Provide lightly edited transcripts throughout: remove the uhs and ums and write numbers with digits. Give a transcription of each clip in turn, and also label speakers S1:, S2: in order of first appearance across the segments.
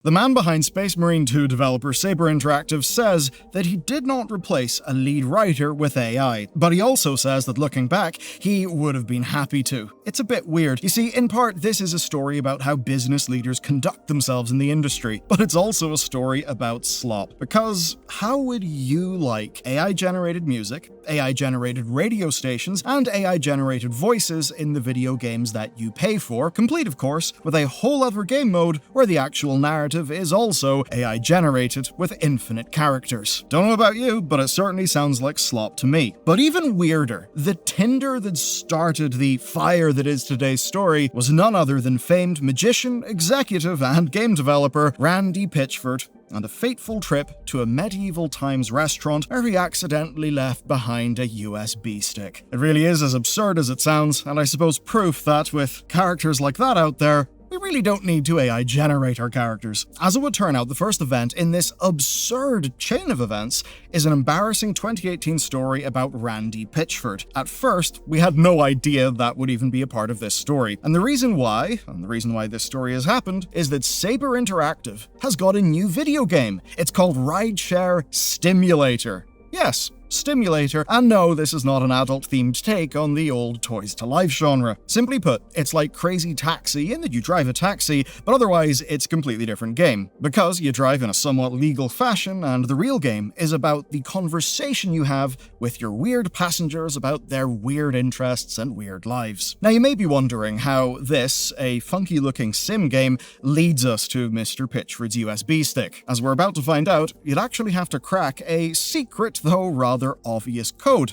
S1: The man behind Space Marine 2 developer Saber Interactive says that he did not replace a lead writer with AI, but he also says that looking back, he would have been happy to. It's a bit weird. You see, in part, this is a story about how business leaders conduct themselves in the industry, but it's also a story about slop. Because how would you like AI-generated music, AI-generated radio stations, and AI-generated voices in the video games that you pay for, complete, of course, with a whole other game mode where the actual narrative is also AI-generated with infinite characters? Don't know about you, but it certainly sounds like slop to me. But even weirder, the tinder that started the fire that is today's story was none other than famed magician, executive, and game developer Randy Pitchford, and a fateful trip to a medieval times restaurant where he accidentally left behind a USB stick. It really is as absurd as it sounds, and I suppose proof that with characters like that out there, we really don't need to AI generate our characters. As it would turn out, the first event in this absurd chain of events is an embarrassing 2018 story about Randy Pitchford. At first, we had no idea that would even be a part of this story. And the reason why this story has happened, is that Saber Interactive has got a new video game. It's called Rideshare Stimulator. Yes, Stimulator, and no, this is not an adult-themed take on the old toys-to-life genre. Simply put, it's like Crazy Taxi in that you drive a taxi, but otherwise it's a completely different game, because you drive in a somewhat legal fashion, and the real game is about the conversation you have with your weird passengers about their weird interests and weird lives. Now, you may be wondering how this, a funky-looking sim game, leads us to Mr. Pitchford's USB stick. As we're about to find out, you'd actually have to crack a secret, though rather obvious code.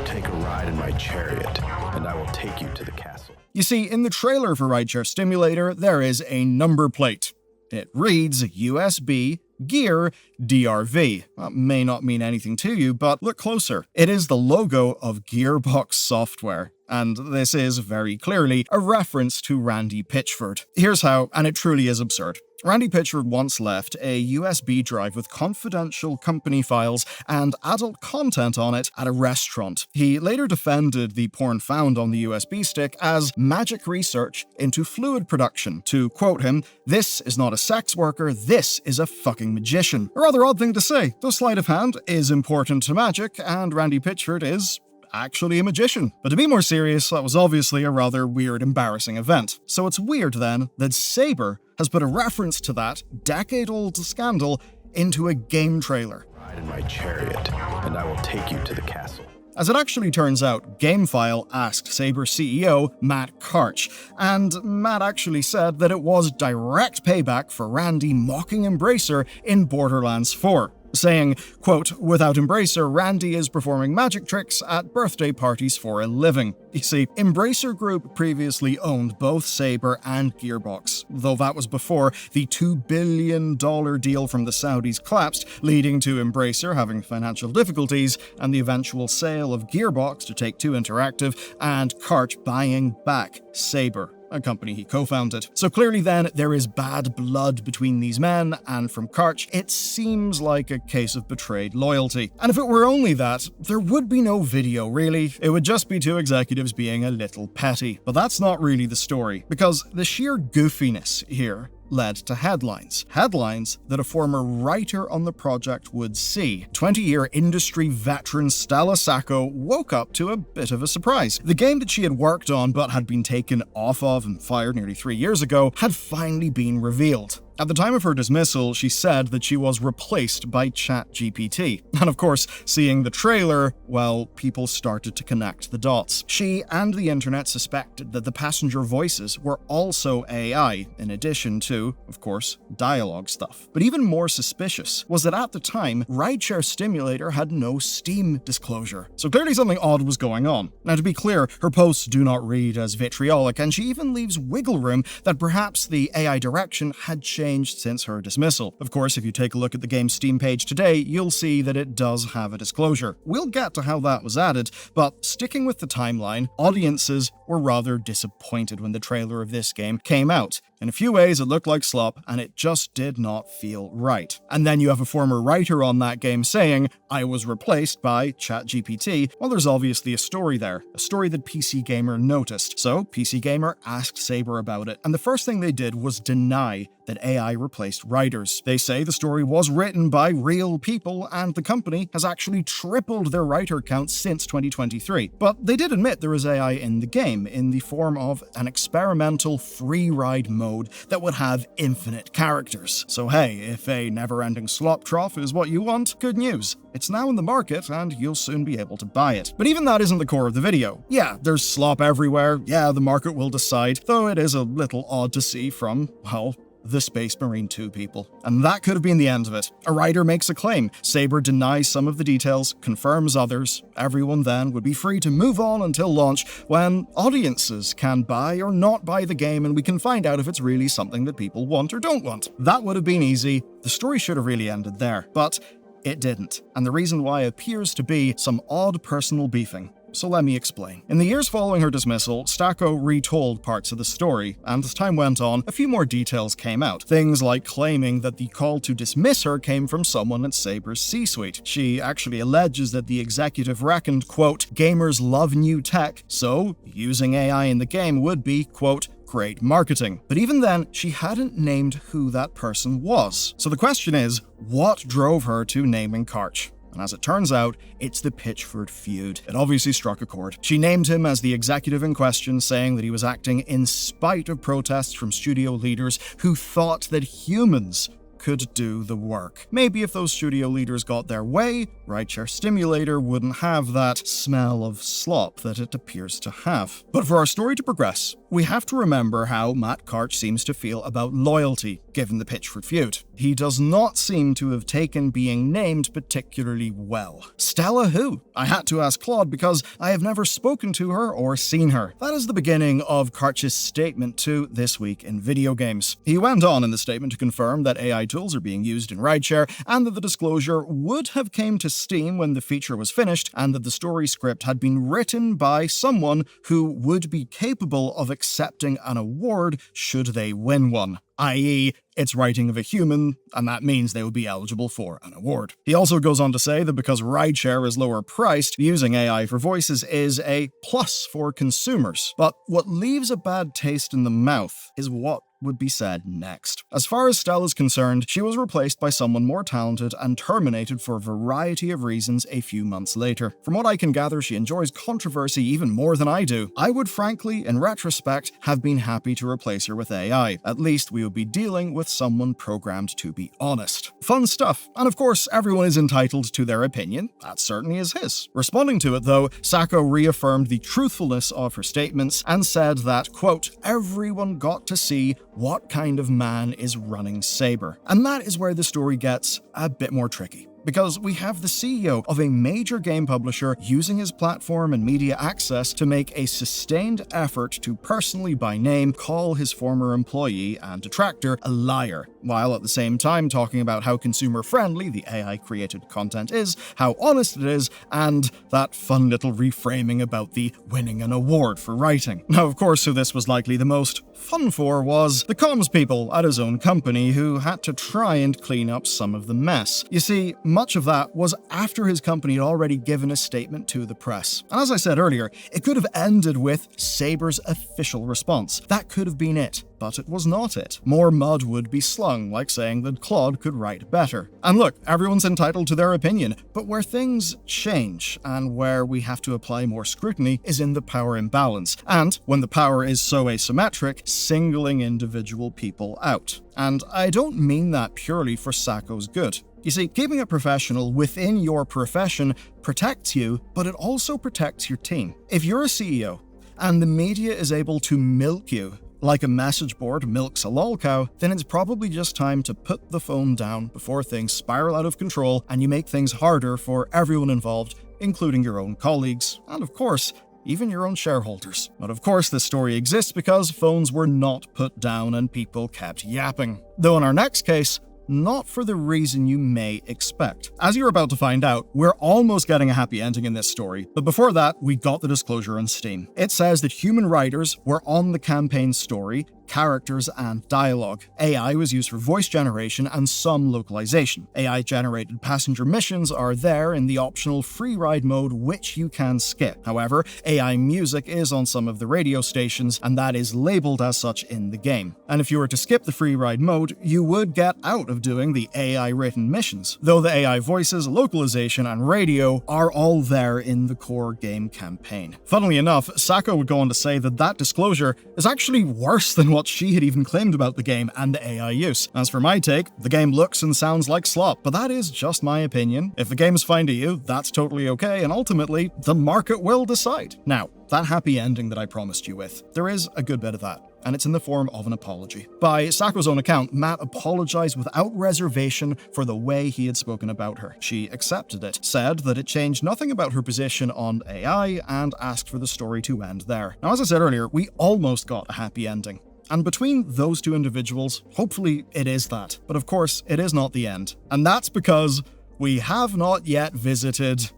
S2: Take a ride in my chariot, and I will take you to the castle.
S1: You see, in the trailer for Rideshare Stimulator, there is a number plate. It reads USB Gear DRV. That may not mean anything to you, but look closer. It is the logo of Gearbox Software, and this is very clearly a reference to Randy Pitchford. Here's how, and it truly is absurd. Randy Pitchford once left a USB drive with confidential company files and adult content on it at a restaurant. He later defended the porn found on the USB stick as magic research into fluid production. To quote him, "This is not a sex worker, this is a fucking magician." A rather odd thing to say, though sleight of hand is important to magic, and Randy Pitchford is actually a magician. But to be more serious, that was obviously a rather weird, embarrassing event. So it's weird then that Saber has put a reference to that decade-old scandal into a game trailer.
S2: Ride in my chariot, and I will take you to the castle.
S1: As it actually turns out, GameFile asked Saber CEO Matt Karch, and Matt actually said that it was direct payback for Randy mocking Embracer in Borderlands 4. Saying, quote, "Without Embracer, Randy is performing magic tricks at birthday parties for a living." You see, Embracer Group previously owned both Saber and Gearbox, though that was before the $2 billion deal from the Saudis collapsed, leading to Embracer having financial difficulties and the eventual sale of Gearbox to Take-Two Interactive and Karch buying back Saber, a company he co-founded. So clearly then, there is bad blood between these men, and from Karch, it seems like a case of betrayed loyalty. And if it were only that, there would be no video, really. It would just be two executives being a little petty. But that's not really the story, because the sheer goofiness here led to headlines. Headlines that a former writer on the project would see. 20-year industry veteran Stella Sacco woke up to a bit of a surprise. The game that she had worked on but had been taken off of and fired nearly 3 years ago had finally been revealed. At the time of her dismissal, she said that she was replaced by ChatGPT. And of course, seeing the trailer, well, people started to connect the dots. She and the internet suspected that the passenger voices were also AI, in addition to, of course, dialogue stuff. But even more suspicious was that at the time, Rideshare Stimulator had no Steam disclosure. So clearly something odd was going on. Now, to be clear, her posts do not read as vitriolic, and she even leaves wiggle room that perhaps the AI direction had changed since her dismissal. Of course, if you take a look at the game's Steam page today, you'll see that it does have a disclosure. We'll get to how that was added, but sticking with the timeline, audiences were rather disappointed when the trailer of this game came out. In a few ways, it looked like Slop, and it just did not feel right. And then you have a former writer on that game saying, "I was replaced by ChatGPT." Well, there's obviously a story there, a story that PC Gamer noticed. So PC Gamer asked Saber about it, and the first thing they did was deny that AI replaced writers. They say the story was written by real people, and the company has actually tripled their writer count since 2023. But they did admit there is AI in the game, in the form of an experimental free ride mode that would have infinite characters. So hey, if a never-ending slop trough is what you want, good news. It's now in the market, and you'll soon be able to buy it. But even that isn't the core of the video. Yeah, there's slop everywhere, yeah, the market will decide, though it is a little odd to see from, well, the Space Marine 2 people. And that could have been the end of it. A writer makes a claim, Saber denies some of the details, confirms others. Everyone then would be free to move on until launch, when audiences can buy or not buy the game, and we can find out if it's really something that people want or don't want. That would have been easy. The story should have really ended there, but it didn't. And the reason why appears to be some odd personal beefing. So let me explain. In the years following her dismissal, Sacco retold parts of the story, and as time went on, a few more details came out. Things like claiming that the call to dismiss her came from someone at Saber's C-suite. She actually alleges that the executive reckoned, quote, "gamers love new tech, so using AI in the game would be, quote, great marketing." But even then, she hadn't named who that person was. So the question is, what drove her to naming Karch? And as it turns out, it's the Pitchford feud. It obviously struck a chord. She named him as the executive in question, saying that he was acting in spite of protests from studio leaders who thought that humans could do the work. Maybe if those studio leaders got their way, Rideshare Stimulator wouldn't have that smell of slop that it appears to have. But for our story to progress, we have to remember how Matt Karch seems to feel about loyalty, given the Pitchford feud. He does not seem to have taken being named particularly well. Stella who? I had to ask Claude because I have never spoken to her or seen her. That is the beginning of Karch's statement to This Week in Video Games. He went on in the statement to confirm that AI tools are being used in rideshare, and that the disclosure would have came to Steam when the feature was finished, and that the story script had been written by someone who would be capable of accepting an award should they win one. I.e., it's writing of a human, and that means they would be eligible for an award. He also goes on to say that because rideshare is lower priced, using AI for voices is a plus for consumers. But what leaves a bad taste in the mouth is what would be said next. As far as Stella's concerned, she was replaced by someone more talented and terminated for a variety of reasons a few months later. From what I can gather, she enjoys controversy even more than I do. I would frankly, in retrospect, have been happy to replace her with AI. At least we would be dealing with someone programmed to be honest. Fun stuff. And of course, everyone is entitled to their opinion. That certainly is his. Responding to it though, Sacco reaffirmed the truthfulness of her statements and said that, quote, "everyone got to see what kind of man is running Saber." And that is where the story gets a bit more tricky. Because we have the CEO of a major game publisher using his platform and media access to make a sustained effort to personally by name call his former employee and detractor a liar, while at the same time talking about how consumer-friendly the AI-created content is, how honest it is, and that fun little reframing about the winning an award for writing. Now, of course, who this was likely the most fun for was the comms people at his own company, who had to try and clean up some of the mess. You see, much of that was after his company had already given a statement to the press. And as I said earlier, it could have ended with Saber's official response. That could have been it, but it was not it. More mud would be slung, like saying that Claude could write better. And look, everyone's entitled to their opinion, but where things change and where we have to apply more scrutiny is in the power imbalance, and when the power is so asymmetric, singling individual people out. And I don't mean that purely for Sacco's good. You see, keeping it professional within your profession protects you, but it also protects your team. If you're a CEO and the media is able to milk you like a message board milks a lol cow, then it's probably just time to put the phone down before things spiral out of control and you make things harder for everyone involved, including your own colleagues, and of course, even your own shareholders. But of course, this story exists because phones were not put down and people kept yapping. Though in our next case, not for the reason you may expect. As you're about to find out, we're almost getting a happy ending in this story, but before that, we got the disclosure on Steam. It says that human writers were on the campaign story, characters, and dialogue. AI was used for voice generation and some localization. AI-generated passenger missions are there in the optional free ride mode, which you can skip. However, AI music is on some of the radio stations, and that is labeled as such in the game. And if you were to skip the free ride mode, you would get out of doing the AI-written missions, though the AI voices, localization, and radio are all there in the core game campaign. Funnily enough, Sacco would go on to say that that disclosure is actually worse than what she had even claimed about the game and the AI use. As for my take, the game looks and sounds like Slop, but that is just my opinion. If the game's fine to you, that's totally okay, and ultimately, the market will decide. Now, that happy ending that I promised you with, there is a good bit of that, and it's in the form of an apology. By Sacco's own account, Matt apologized without reservation for the way he had spoken about her. She accepted it, said that it changed nothing about her position on AI, and asked for the story to end there. Now, as I said earlier, we almost got a happy ending. And between those two individuals, hopefully it is that. But of course, it is not the end. And that's because we have not yet visited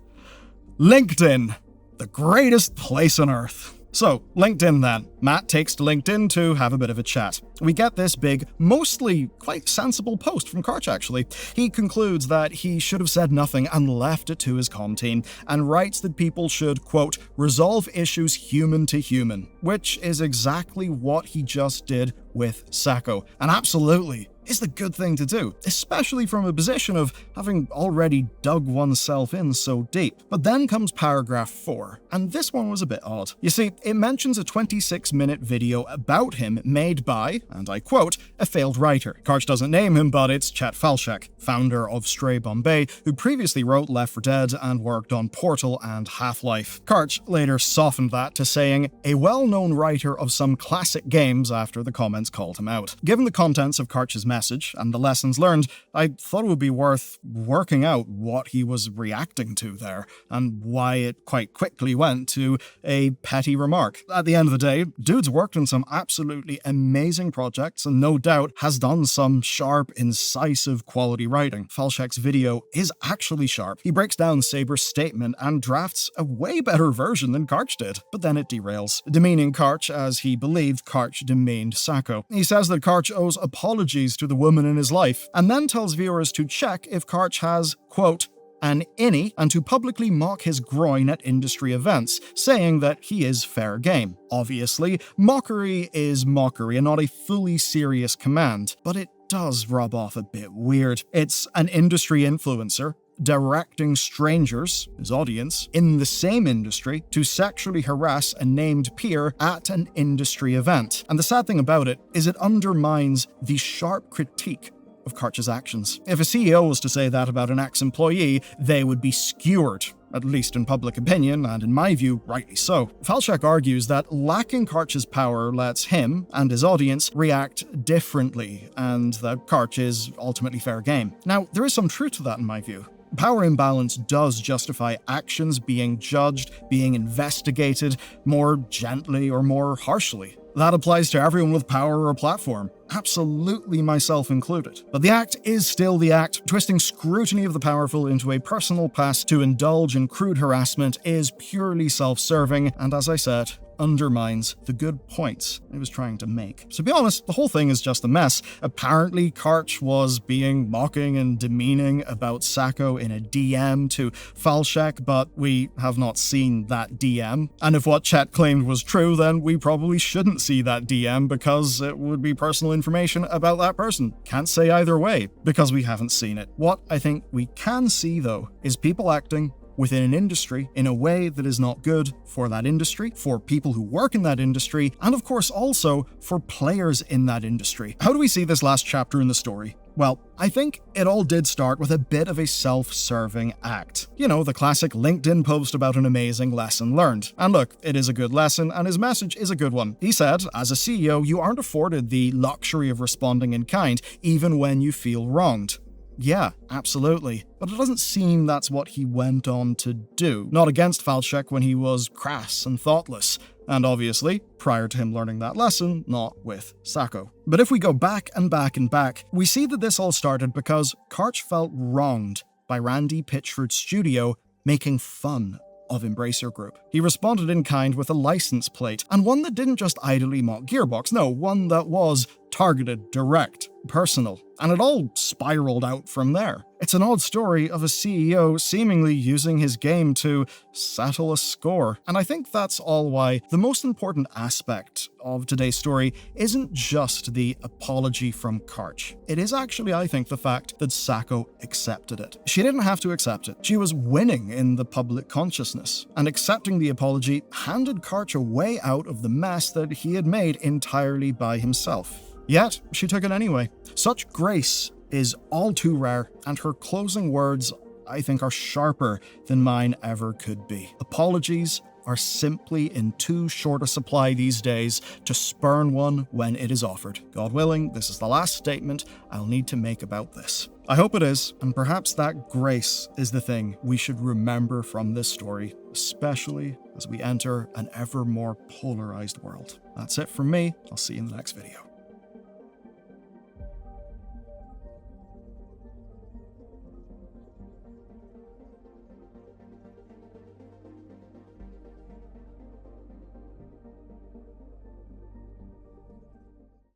S1: LinkedIn, the greatest place on earth. So, LinkedIn then. Matt takes to LinkedIn to have a bit of a chat. We get this big, mostly quite sensible post from Karch, actually. He concludes that he should have said nothing and left it to his comm team, and writes that people should, quote, resolve issues human to human, which is exactly what he just did with Sacco. And absolutely is the good thing to do, especially from a position of having already dug oneself in so deep. But then comes paragraph 4, and this one was a bit odd. You see, it mentions a 26-minute video about him made by, and I quote, a failed writer. Karch doesn't name him, but it's Chet Falchek, founder of Stray Bombay, who previously wrote Left 4 Dead and worked on Portal and Half-Life. Karch later softened that to saying, a well-known writer of some classic games after the comments called him out. Given the contents of Karch's message and the lessons learned, I thought it would be worth working out what he was reacting to there, and why it quite quickly went to a petty remark. At the end of the day, dude's worked on some absolutely amazing projects, and no doubt has done some sharp, incisive quality writing. Falchek's video is actually sharp. He breaks down Saber's statement and drafts a way better version than Karch did, but then it derails, demeaning Karch as he believed Karch demeaned Sacco. He says that Karch owes apologies to the woman in his life, and then tells viewers to check if Karch has, quote, an innie, and to publicly mock his groin at industry events, saying that he is fair game. Obviously, mockery is mockery and not a fully serious command, but it does rub off a bit weird. It's an industry influencer directing strangers, his audience, in the same industry to sexually harass a named peer at an industry event. And the sad thing about it is it undermines the sharp critique of Karch's actions. If a CEO was to say that about an ex-employee, they would be skewered, at least in public opinion, and in my view, rightly so. Falchek argues that lacking Karch's power lets him and his audience react differently, and that Karch is ultimately fair game. Now, there is some truth to that in my view. Power imbalance does justify actions being judged, being investigated more gently or more harshly. That applies to everyone with power or a platform, absolutely myself included. But the act is still the act. Twisting scrutiny of the powerful into a personal pass to indulge in crude harassment is purely self-serving, and as I said, undermines the good points he was trying to make. To be honest, the whole thing is just a mess. Apparently, Karch was being mocking and demeaning about Sacco in a DM to Falchek, but we have not seen that DM. And if what Chet claimed was true, then we probably shouldn't see that DM because it would be personal information about that person. Can't say either way because we haven't seen it. What I think we can see, though, is people acting within an industry in a way that is not good for that industry, for people who work in that industry, and of course also for players in that industry. How do we see this last chapter in the story? Well, I think it all did start with a bit of a self-serving act. You know, the classic LinkedIn post about an amazing lesson learned. And look, it is a good lesson, and his message is a good one. He said, as a CEO, you aren't afforded the luxury of responding in kind, even when you feel wronged. Yeah, absolutely. But it doesn't seem that's what he went on to do. Not against Falchuk when he was crass and thoughtless. And obviously, prior to him learning that lesson, not with Sacco. But if we go back and back and back, we see that this all started because Karch felt wronged by Randy Pitchford's studio making fun of Embracer Group. He responded in kind with a license plate, and one that didn't just idly mock Gearbox, no, one that was targeted, direct, personal, and it all spiraled out from there. It's an odd story of a CEO seemingly using his game to settle a score, and I think that's all why the most important aspect of today's story isn't just the apology from Karch. It is actually, I think, the fact that Sacco accepted it. She didn't have to accept it. She was winning in the public consciousness, and accepting the apology handed Karch a way out of the mess that he had made entirely by himself. Yet, she took it anyway. Such grace is all too rare, and her closing words, I think, are sharper than mine ever could be. Apologies are simply in too short a supply these days to spurn one when it is offered. God willing, this is the last statement I'll need to make about this. I hope it is, and perhaps that grace is the thing we should remember from this story, especially as we enter an ever more polarized world. That's it from me. I'll see you in the next video.